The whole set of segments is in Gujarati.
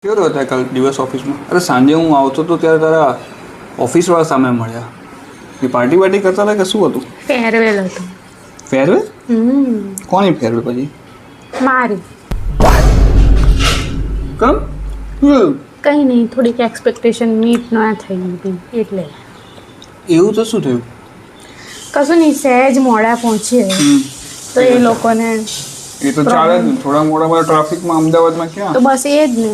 કેવો રહ્યો હતા કાલ દિવસ ઓફિસમાં? અરે સાંજે હું આવતો તો ત્યારે તારા ઓફિસવાળા સામે મળ્યા. એ પાર્ટી વાર્ટી કરતા હતા કે શું હતું? ફેરવેલ હતો. ફેરવેલ? કોની ફેરવેલ પછી? મારી. કેમ? કંઈ નહીં, થોડીક એક્સપેક્ટેશન મીટ ના થઈ હતી એટલે. એવું તો શું થયું? કશું નહીં, સહેજ મોડા પહોંચીએ તો એ લોકોને એ તો ચાલે જ ને, થોડા મોડા ટ્રાફિકમાં અમદાવાદમાં ક્યાં? તો બસ એ જ ને,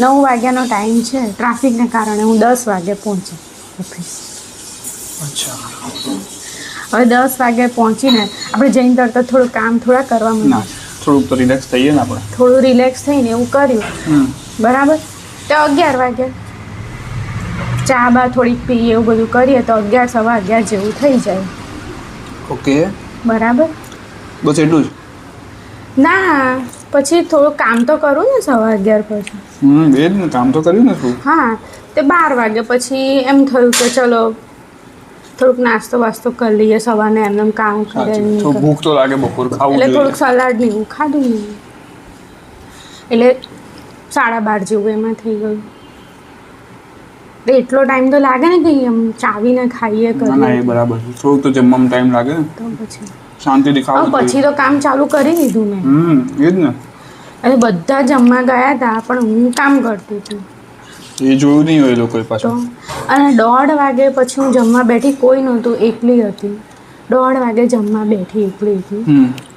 9 વાગ્યાનો ટાઈમ છે, ટ્રાફિકને કારણે હું 10 વાગે પહોંચી ઓફિસ. અચ્છા. હવે 10 વાગે પહોંચીને આપણે જઈને તરત થોડું કામ થોડા કરવા ના, માંડ્યા, થોડુંક તો રિલેક્સ થઈએ ને આપણે. થોડું રિલેક્સ થઈને એવું કર્યું. બરાબર. તો 11 વાગે ચા બા થોડીક પીએ, એવું બધું કરીએ તો 11 સવા 11 જેવું થઈ જાય. ઓકે. બરાબર. બસ એટલું જ? ના, પછી થોડું કામ તો કરું ને સવા 11 પછી. એ જ ને, કામ તો કર્યું ને તું. હા, તે 12 વાગે પછી એમ થયું કે ચલો થોડુંક નાસ્તો વાસ્તો કરી લઈએ, સવારને એમને કામ કરે તો ભૂખ તો લાગે, બપોર ખાવું એટલે જોઈએ. થોડુંક સલાડ ને એવું ખાધું ને એટલે 12:30 જેવું એમાં થઈ ગયું. તો એટલો ટાઈમ તો લાગે ને કે એમ ચાવીને ખાઈએ ના ના, એ કરીએ બરાબર છે. થોડુંક તો જમવામાં ટાઈમ લાગે ને, તો પછી શાંતિથી ખાવું પછી તો કામ ચાલુ કરી દીધું મેં. એ જ ને. અને બધા જમવા ગયા હતા પણ હું કામ કરતી હતી એ જોયું નહીં હોય લોકોએ તો. પાછું. અને 1:30 વાગે પછી હું જમવા બેઠી, કોઈ નહોતું, એકલી હતી. 1:30 વાગે જમવા બેઠી એકલી.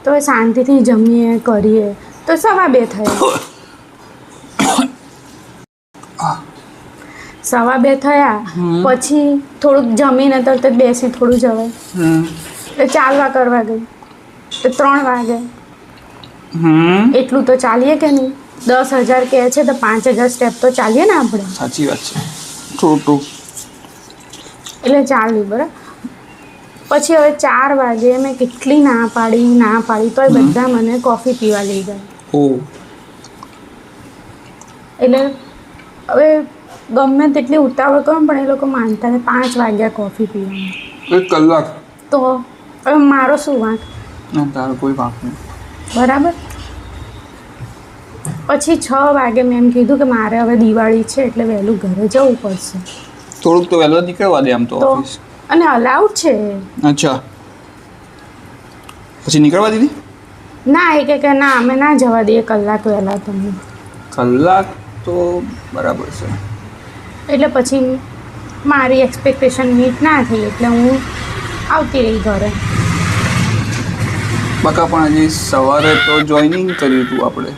તો હવે શાંતિથી જમીએ કરીએ તો 2:15 થયા. 2:15 થયા પછી થોડુંક જમીને તરત જ બેસી થોડું જવાય એટલે ચાલવા કરવા ગઈ તો 3 વાગે. એટલું તો ચાલીએ કે નહીં? 10,000 કહે છે તો 5,000 સ્ટેપ તો ચાલીએ ને આપણે. સાચી વાત છે. થોડું એટલે ચાલ્યું બરાબર. પછી હવે 4 વાગે મેં કેટલી ના પાડી તોય બધા મને કોફી પીવા લઈ ગયા. એટલે હવે ગમે તેટલી ઉતાવળ કરો પણ એ લોકો માનતા ને 5 વાગ્યા કોફી પીવાની. 1 કલાક? તો હવે મારો શું વાંક? ના, તારો કોઈ વાંક નહીં. બરાબર. પછી 6 વાગે મેં એમ કીધું કે મારે હવે દિવાળી છે એટલે વહેલું ઘરે જવું પડશે. થોડુંક તો વહેલો નીકળવા દે આમ તો તો ઓફિસ. અને અલાઉડ છે. અચ્છા, પછી નીકળવા દીધી? ના, એ કે ના અમે ના જવા દઈએ કલાક વહેલા તમને. કલાક તો બરાબર છે. એટલે પછી મારી એક્સપેક્ટેશન મીટ ના થઈ એટલે હું આવતી રહી ઘરે. બકા પણ હજી સવારે તો જોઈનિંગ કર્યું હતું આપણે.